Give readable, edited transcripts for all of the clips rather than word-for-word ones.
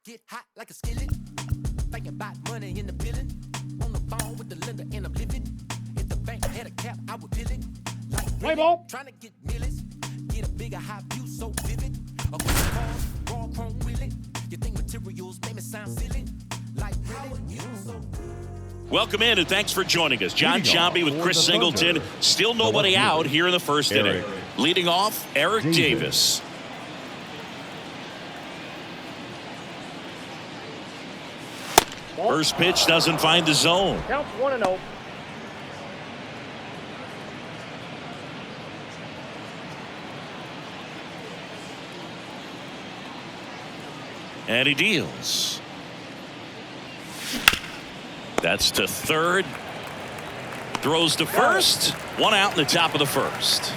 Get hot like a skillet. Thinking about money in the billing. On the phone with the lender and I'm living. If the bank had a cap, I would bill it. Like Play ball. Trying to get millions. Get a bigger high view so vivid. A quick bars, raw chrome wheeling. You think materials make me sound silly? Like really? You so Welcome in and thanks for joining us. John Sciambi with Chris Singleton. Still nobody out here in the first inning. Leading off, Eric Davis. First pitch doesn't find the zone. Counts 1-0. And he deals. That's to third. Throws to first. One out in the top of the first.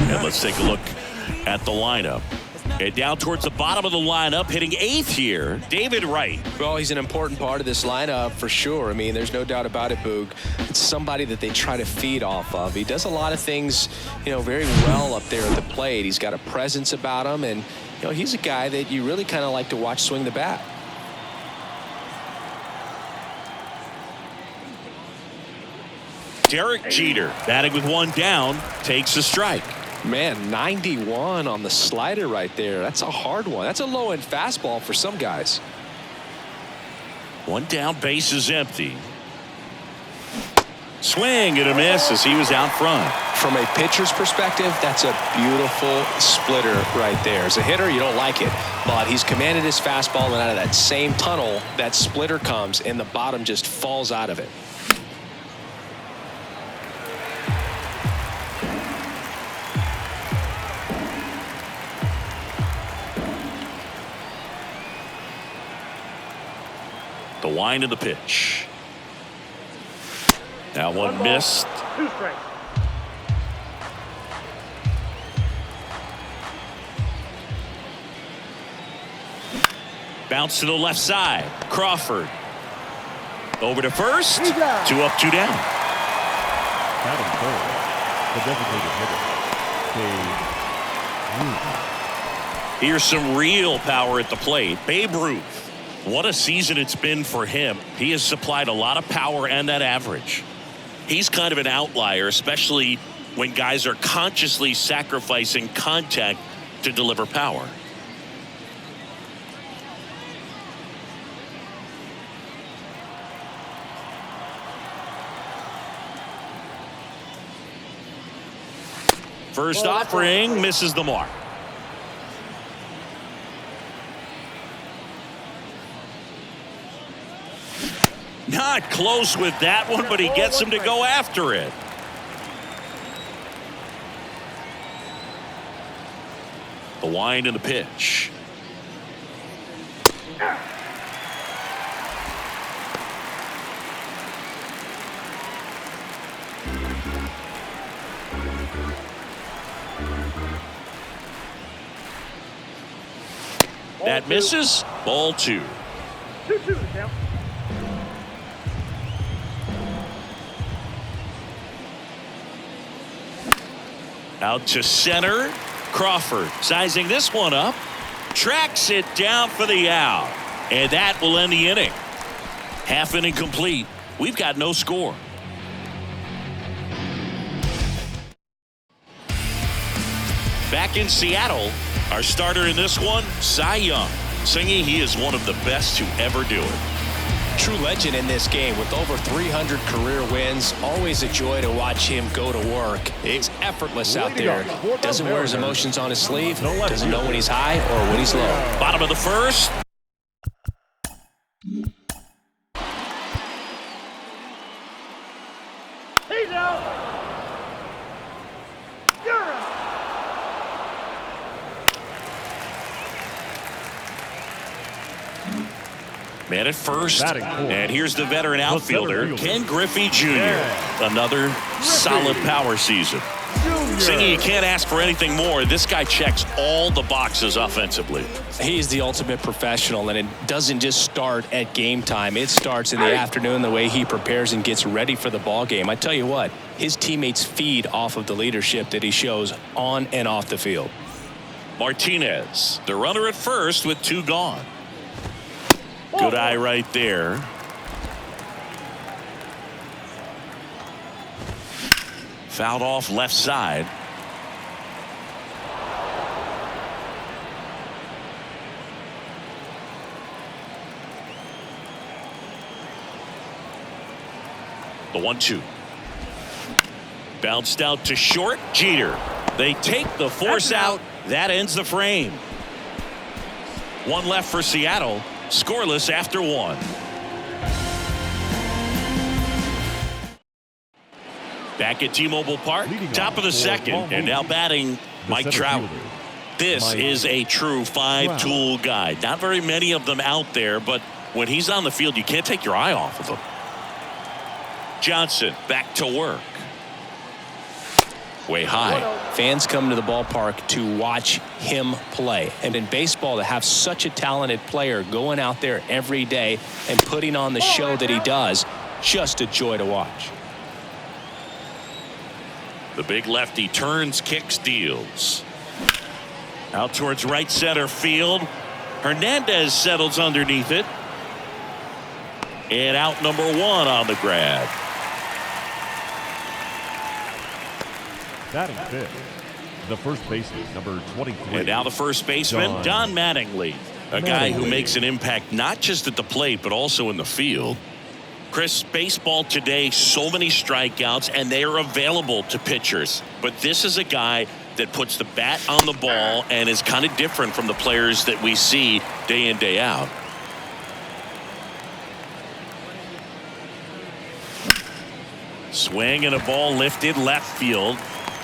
And let's take a look at the lineup. And down towards the bottom of the lineup, hitting eighth here, David Wright. Well, he's an important part of this lineup for sure. I mean, there's no doubt about it, Boog. It's somebody that they try to feed off of. He does a lot of things, very well up there at the plate. He's got a presence about him, and, he's a guy that you really kind of like to watch swing the bat. Derek Jeter, batting with one down, takes a strike. Man, 91 on the slider right there. That's a hard one. That's a low-end fastball for some guys. One down, base is empty. Swing and a miss as he was out front. From a pitcher's perspective, that's a beautiful splitter right there. As a hitter, you don't like it, but he's commanded his fastball, and out of that same tunnel, that splitter comes, and the bottom just falls out of it. The wind of the pitch. That one missed. 2 strikes. Bounce to the left side. Crawford. Over to first. 2 up, 2 down. Adam Cole, the designated hitter. Here's some real power at the plate. Babe Ruth. What a season it's been for him. He has supplied a lot of power and that average. He's kind of an outlier, especially when guys are consciously sacrificing contact to deliver power. First offering misses the mark. Not close with that one, but he gets him to go after it. The wind and the pitch. That misses. Ball 2. 2-2 count. Out to center. Crawford sizing this one up. Tracks it down for the out. And that will end the inning. Half inning complete. We've got no score. Back in Seattle, our starter in this one, Cy Young. Singing he is one of the best to ever do it. True legend in this game with over 300 career wins. Always a joy to watch him go to work. It's effortless out there. Doesn't wear his emotions on his sleeve. Doesn't know when he's high or when he's low. Bottom of the first. He's out. You're out. Man at first. And here's the veteran outfielder, Ken Griffey Jr. Another solid power season. Singy, you can't ask for anything more. This guy checks all the boxes offensively. He's the ultimate professional, and it doesn't just start at game time. It starts in the afternoon, the way he prepares and gets ready for the ball game. I tell you what, his teammates feed off of the leadership that he shows on and off the field. Martinez, the runner at first with 2 gone. Good eye right there. Fouled off left side. The 1-2. Bounced out to short. Jeter. They take the force out. That ends the frame. One left for Seattle. Scoreless after one. Back at T-Mobile Park. Top of the second. And now batting Mike Trout. This is a true five-tool guy. Not very many of them out there, but when he's on the field, you can't take your eye off of him. Johnson back to work. Way high. Fans come to the ballpark to watch him play. And in baseball, to have such a talented player going out there every day and putting on the show that he does, just a joy to watch. The big lefty turns, kicks, deals. Out towards right center field. Hernandez settles underneath it. And out number one on the grab. Batting fifth, the first baseman, number 23. And now the first baseman, Don Mattingly. A guy who makes an impact not just at the plate, but also in the field. Chris, baseball today, so many strikeouts, and they are available to pitchers. But this is a guy that puts the bat on the ball and is kind of different from the players that we see day in, day out. Swing and a ball lifted left field.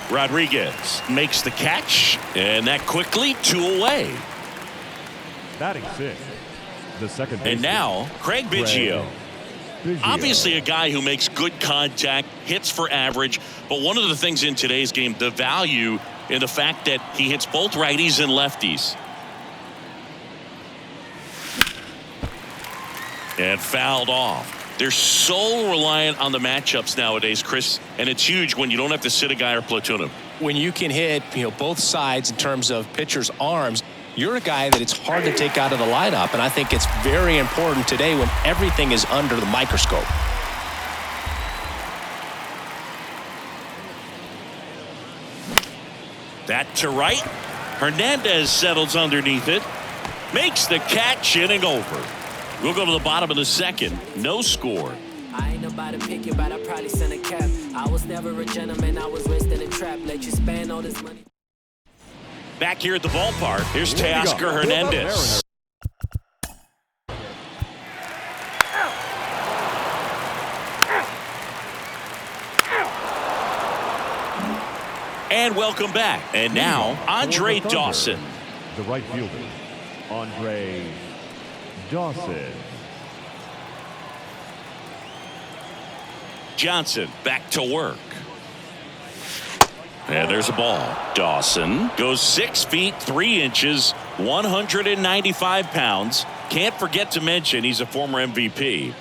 Rodriguez makes the catch, and that quickly 2 away. Batting sixth, the second baseman. And now Craig Biggio. Obviously a guy who makes good contact, hits for average, but one of the things in today's game, the value in the fact that he hits both righties and lefties. And fouled off. They're so reliant on the matchups nowadays, Chris, and it's huge when you don't have to sit a guy or platoon him. When you can hit, both sides in terms of pitchers' arms, you're a guy that it's hard to take out of the lineup, and I think it's very important today when everything is under the microscope. That to right. Hernandez settles underneath it. Makes the catch, inning over. We'll go to the bottom of the second. No score. I ain't nobody picking, but I probably sent a cap. I was never a gentleman, I was raised in a trap. Let you spend all this money. Back here at the ballpark, here's Teoscar Hernandez. And welcome back. And now, Andre Dawson. The right fielder, Andre Dawson. Johnson back to work. And there's a ball. Dawson goes 6 feet 3 inches, 195 pounds. Can't forget to mention he's a former MVP.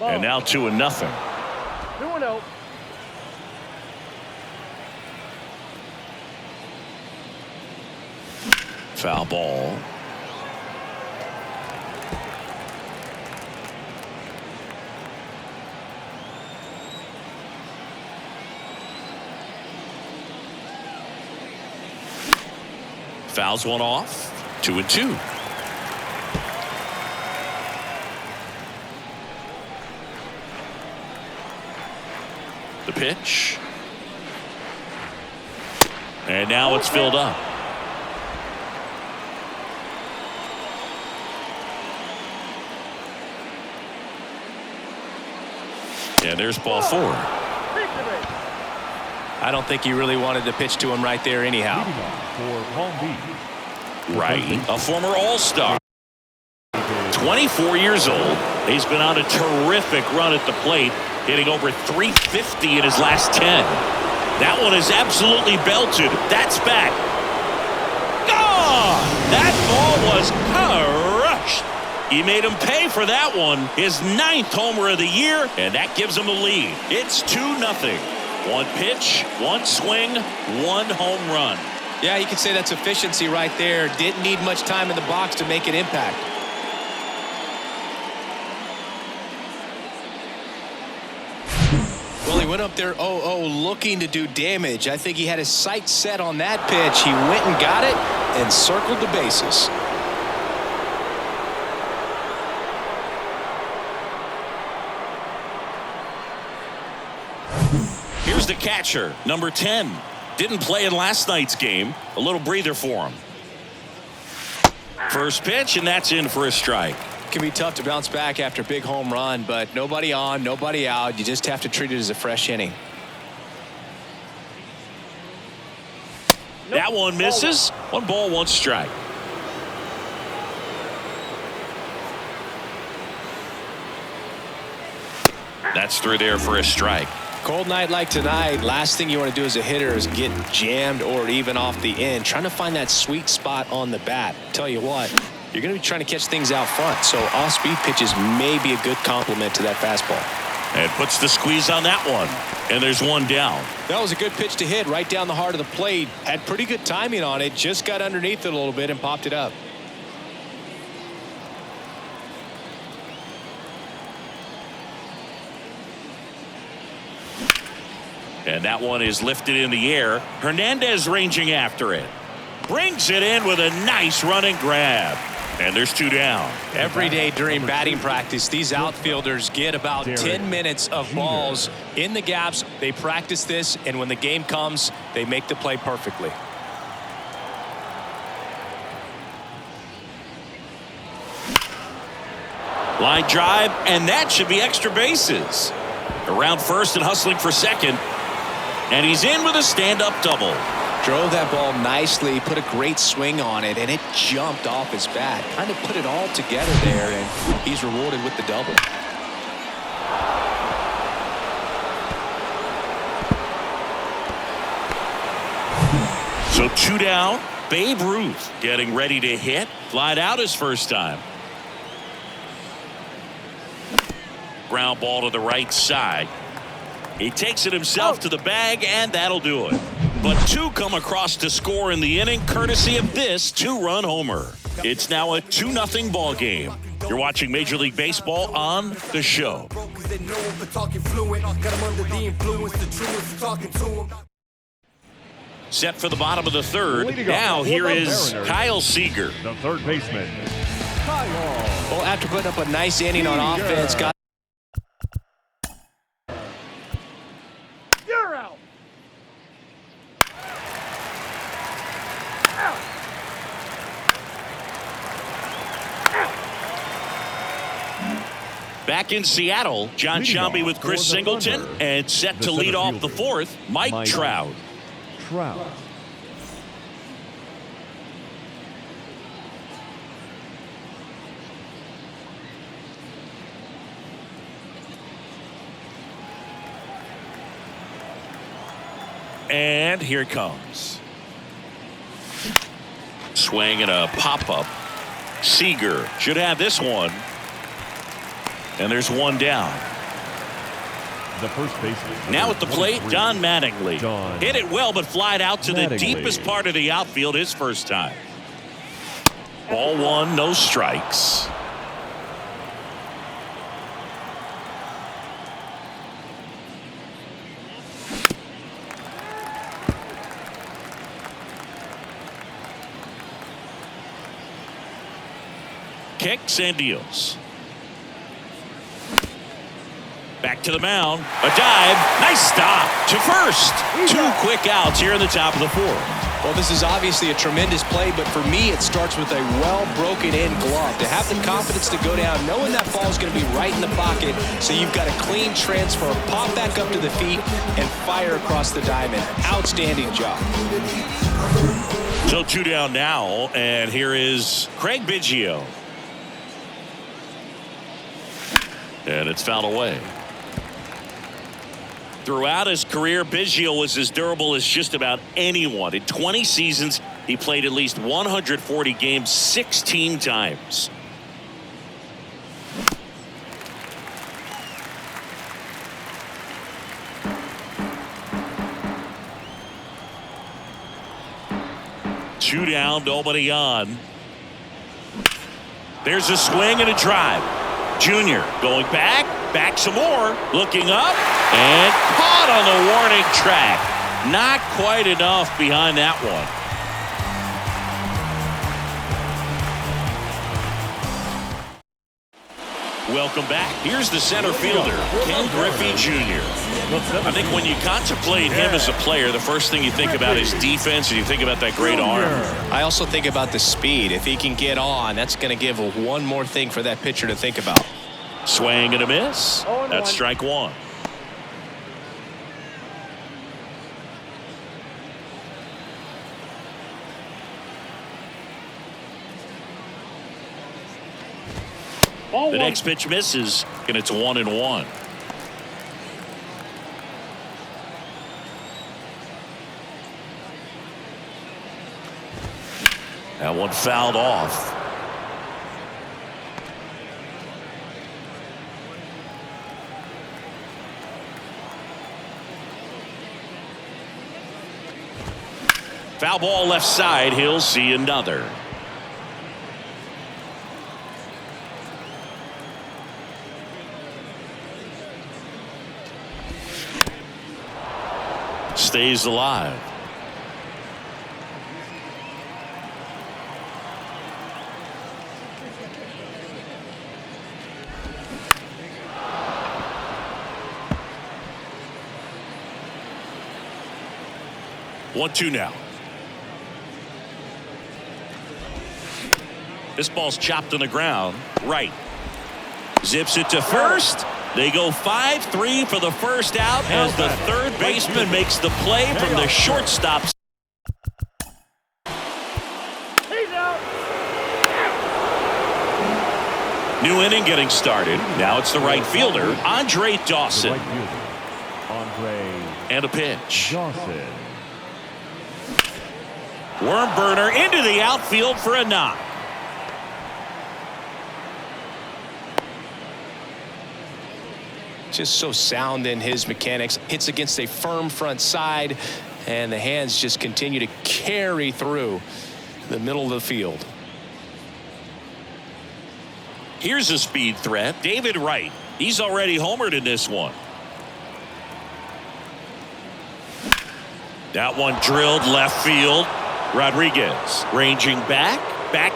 And now 2-0. 2-0. Foul ball. Fouls one off. 2-2. The pitch. And now it's filled up. And there's ball 4. I don't think he really wanted to pitch to him right there anyhow. For Palm Beach. Right. A former All-Star. 24 years old. He's been on a terrific run at the plate, hitting over 350 in his last 10. That one is absolutely belted. That's back. Oh, that ball was crushed. He made him pay for that one. His 9th homer of the year, and that gives him the lead. It's 2-0. 1 pitch, 1 swing, 1 home run. Yeah, you can say that's efficiency right there. Didn't need much time in the box to make an impact. went up there 0-0 looking to do damage. I think he had his sights set on that pitch. He went and got it and circled the bases. Here's the catcher, number 10. Didn't play in last night's game. A little breather for him. First pitch, and that's in for a strike. Can be tough to bounce back after a big home run, but nobody on, nobody out. You just have to treat it as a fresh inning. That one misses. 1 ball, 1 strike. That's through there for a strike. Cold night like tonight, last thing you want to do as a hitter is get jammed or even off the end. Trying to find that sweet spot on the bat. Tell you what, you're going to be trying to catch things out front, so off-speed pitches may be a good complement to that fastball. And puts the squeeze on that one. And there's 1 down. That was a good pitch to hit right down the heart of the plate. Had pretty good timing on it. Just got underneath it a little bit and popped it up. And that one is lifted in the air. Hernandez ranging after it. Brings it in with a nice running grab. And there's 2 down. Every day during batting practice, these outfielders get about 10 minutes of balls in the gaps. They practice this, and when the game comes, they make the play perfectly. Line drive, and that should be extra bases. Around first and hustling for second. And he's in with a stand-up double. Drove that ball nicely, put a great swing on it, and it jumped off his bat. Trying to put it all together there, and he's rewarded with the double. So 2 down. Babe Ruth getting ready to hit. Flied out his first time. Ground ball to the right side. He takes it himself to the bag, and that'll do it. But 2 come across to score in the inning, courtesy of this 2-run homer. It's now a 2-0 ball game. You're watching Major League Baseball on The Show. Set for the bottom of the 3rd. Now here is Kyle Seager. The third baseman, Kyle. Well, after putting up a nice inning on offense, got You're out. Back in Seattle, John Shelby with Chris Singleton, and set to lead off the 4th, Mike Trout. And here it comes. Swing and a pop-up. Seager should have this one. And there's 1 down. The first baseman. Now at the plate, Don Mattingly. Hit it well, but flied out to the deepest part of the outfield his first time. Ball 1, no strikes. Kicks and deals. Back to the mound. A dive. Nice stop to first. 2 quick outs here in the top of the 4th. Well, this is obviously a tremendous play, but for me, it starts with a well-broken-in glove. To have the confidence to go down, knowing that ball is going to be right in the pocket, so you've got a clean transfer, pop back up to the feet, and fire across the diamond. Outstanding job. So 2 down now, and here is Craig Biggio. And it's fouled away. Throughout his career, Biggio was as durable as just about anyone. In 20 seasons, he played at least 140 games 16 times. Two down, nobody on. There's a swing and a drive. Junior going back some more, looking up, and caught on the warning track. Not quite enough behind that one. Welcome back. Here's the center fielder, Ken Griffey Jr. I think when you contemplate him as a player, the first thing you think about is defense, and you think about that great arm. I also think about the speed. If he can get on, that's going to give one more thing for that pitcher to think about. Swing and a miss. That's strike one. The next pitch misses, and it's 1-1. That one fouled off. Foul ball left side. He'll see another. Stays alive. One, two now. This ball's chopped on the ground. Right. Zips it to first. They go 5-3 for the first out as the third baseman makes the play from the shortstop. New inning getting started. Now it's the right fielder, Andre Dawson. And a pitch. Dawson. Worm burner into the outfield for a knock. Just so sound in his mechanics. Hits against a firm front side, and the hands just continue to carry through the middle of the field. Here's a speed threat, David Wright. He's already homered in this one. That one drilled left field. Rodriguez ranging back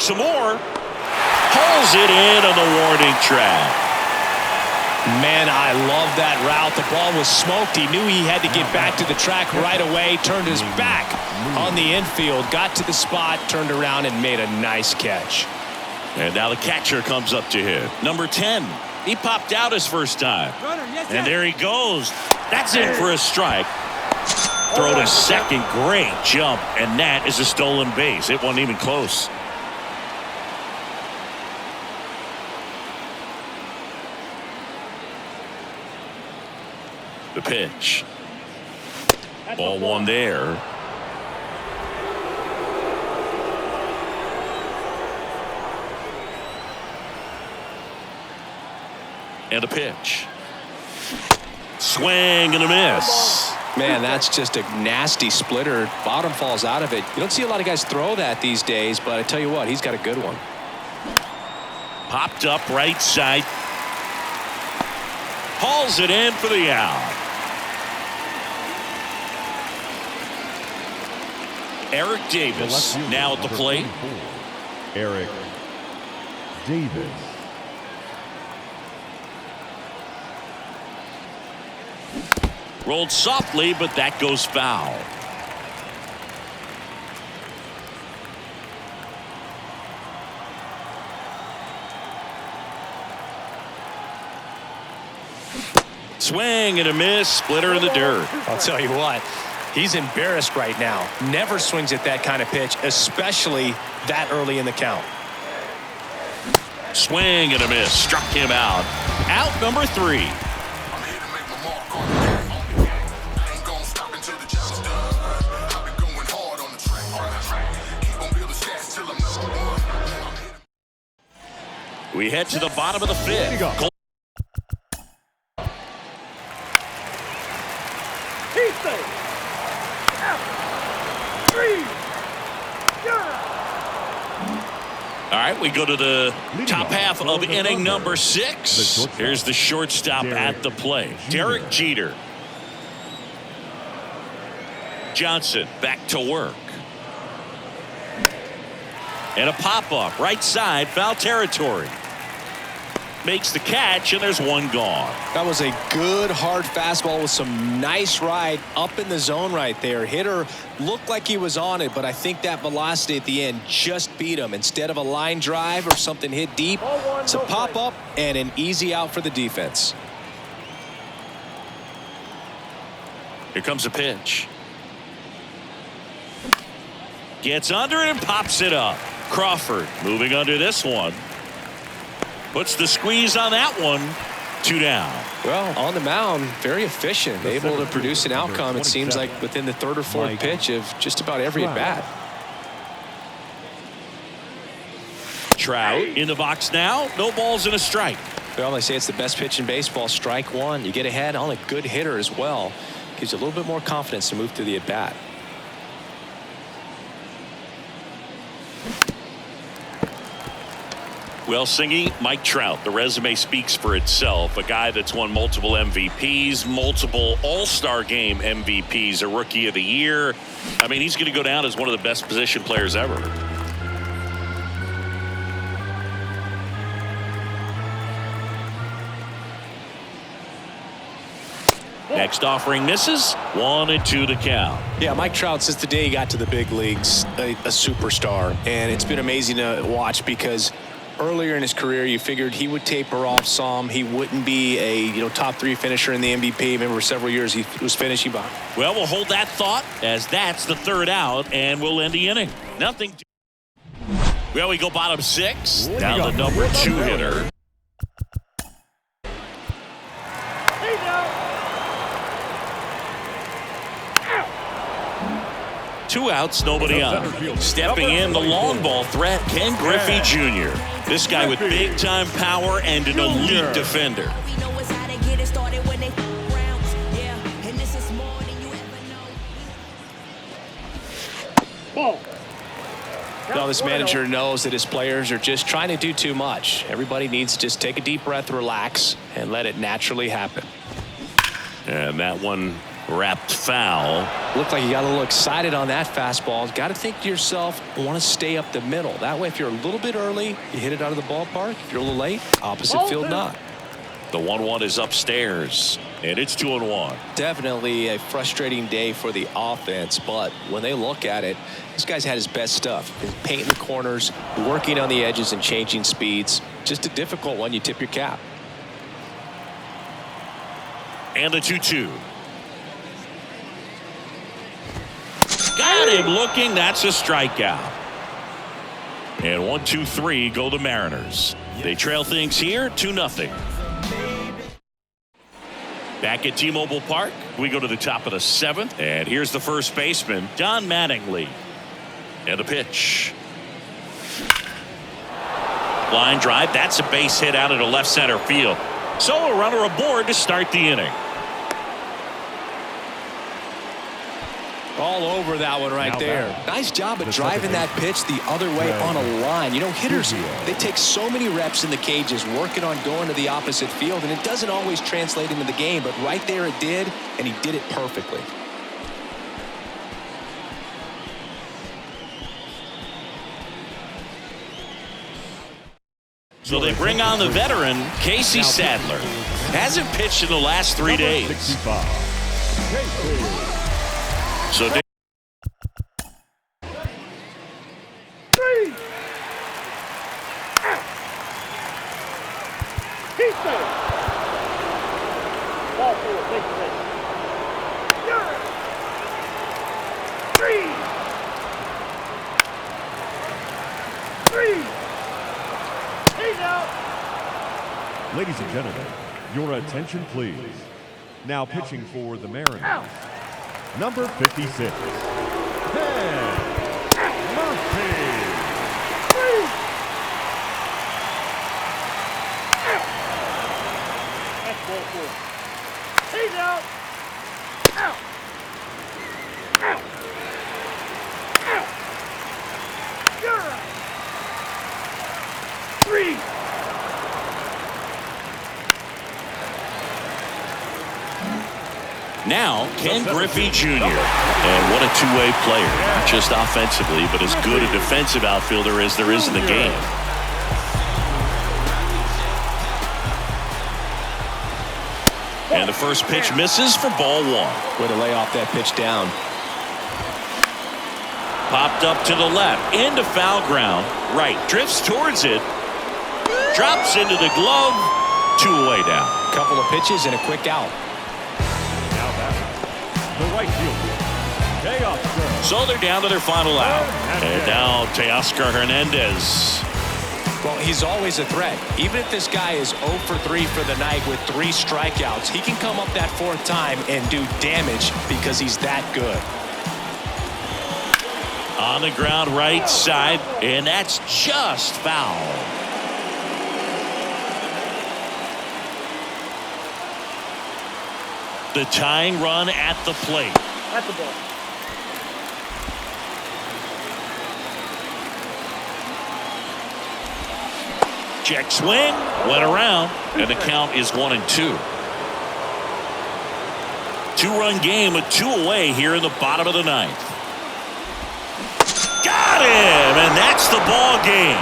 some more. Pulls it in on the warning track. Man, I love that route. The ball was smoked. He knew he had to get back to the track right away. Turned his back on the infield. Got to the spot, turned around, and made a nice catch. And now the catcher comes up to him. Number 10. He popped out his first time. And there he goes. That's in for a strike. Throw to second. Great jump. And that is a stolen base. It wasn't even close. The pitch. Ball one there. And a pitch. Swing and a miss. Man, that's just a nasty splitter. Bottom falls out of it. You don't see a lot of guys throw that these days, but I tell you what, he's got a good one. Popped up right side. Hauls it in for the out. Eric Davis now at the plate. Eric Davis. Rolled softly, but that goes foul. Swing and a miss. Splitter in the dirt. I'll tell you what, he's embarrassed right now. Never swings at that kind of pitch, especially that early in the count. Swing and a miss. Struck him out. Out number 3. We head to the bottom of the 5th. All right, we go to the top half of inning number 6. Here's the shortstop at the plate, Derek Jeter. Johnson back to work. And a pop-up right side, foul territory. Makes the catch, and there's one gone. That was a good hard fastball with some nice ride up in the zone right there. Hitter looked like he was on it, but I think that velocity at the end just beat him. Instead of a line drive or something hit deep, it's a pop-up and an easy out for the defense. Here comes a pitch. Gets under it and pops it up. Crawford moving under this one. Puts the squeeze on that one. 2 down. Well, on the mound, very efficient, able to produce an outcome, it seems like, within the 3rd or 4th pitch of just about every at-bat. Trout in the box now. No balls and a strike. Well, they say it's the best pitch in baseball. Strike one. You get ahead on a good hitter as well. Gives you a little bit more confidence to move through the at-bat. Well, Singy, Mike Trout, the resume speaks for itself. A guy that's won multiple MVPs, multiple All-Star Game MVPs, a Rookie of the Year. I mean, he's going to go down as one of the best position players ever. Next offering misses. 1-2 the count. Yeah, Mike Trout, since the day he got to the big leagues, a superstar. And it's been amazing to watch because earlier in his career, you figured he would taper off some. He wouldn't be a top 3 finisher in the MVP. Remember, for several years he was finishing behind. Well, we'll hold that thought as that's the 3rd out, and we'll end the inning. Nothing. Well, we go bottom 6. Now the number 2 hitter. Two outs, nobody on. Stepping in, the long ball threat, Ken Griffey Jr. This guy with big-time power and an elite defender. Well, this manager knows that his players are just trying to do too much. Everybody needs to just take a deep breath, relax, and let it naturally happen. And that one wrapped foul. Looked like you got a little excited on that fastball. Got to think to yourself, I want to stay up the middle. That way, if you're a little bit early, you hit it out of the ballpark. If you're a little late, opposite field not. The 1-1 is upstairs, and it's 2-1. Definitely a frustrating day for the offense, but when they look at it, this guy's had his best stuff. He's painting the corners, working on the edges, and changing speeds. Just a difficult one. You tip your cap. And the 2-2. Got him looking. That's a strikeout. And 1-2-3 go the Mariners. They trail things here 2-0. Back at T-Mobile Park, we go to the top of the 7th. And here's the first baseman, Don Mattingly. And the pitch. Line drive. That's a base hit out into left center field. So a runner aboard to start the inning. All over that one right there. Nice job of driving that pitch the other way on a line. Hitters, they take so many reps in the cages working on going to the opposite field, and it doesn't always translate into the game, but right there it did, and he did it perfectly. So they bring on the veteran, Casey Sadler. Hasn't pitched in the last 3 days. So Ladies and gentlemen, your attention please. Now pitching for the Mariners, number 56, Ken Murphy. That's ball 4. He's out. Out. Out. Out. You're out. 3. Now, Ken Griffey Jr. And what a two-way player. Not just offensively, but as good a defensive outfielder as there is in the game. And the first pitch misses for ball 1. Way to lay off that pitch down. Popped up to the left, into foul ground. Right, drifts towards it. Drops into the glove. 2 away now. Couple of pitches and a quick out. Now batting, the right fielder, Teoscar. So they're down to their final out. And now Teoscar Hernandez. Well, he's always a threat. Even if this guy is 0 for 3 for the night with 3 strikeouts, he can come up that 4th time and do damage because he's that good. On the ground right side, and that's just foul. The tying run at the plate. At the ball. Check swing, went around, and the count is 1-2. 2-run game with 2 away here in the bottom of the 9th. Got him, and that's the ball game.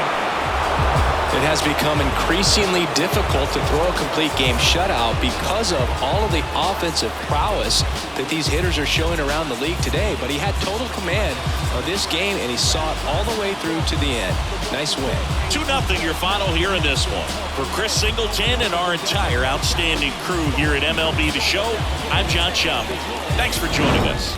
It has become increasingly difficult to throw a complete game shutout because of all of the offensive prowess that these hitters are showing around the league today. But he had total command of this game, and he saw it all the way through to the end. Nice win. 2-0 your final here in this one. For Chris Singleton and our entire outstanding crew here at MLB The Show, I'm John Schaumburg. Thanks for joining us.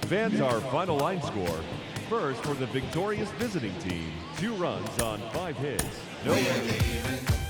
Fans, our final line score. First, for the victorious visiting team, 2 runs on 5 hits. No errors.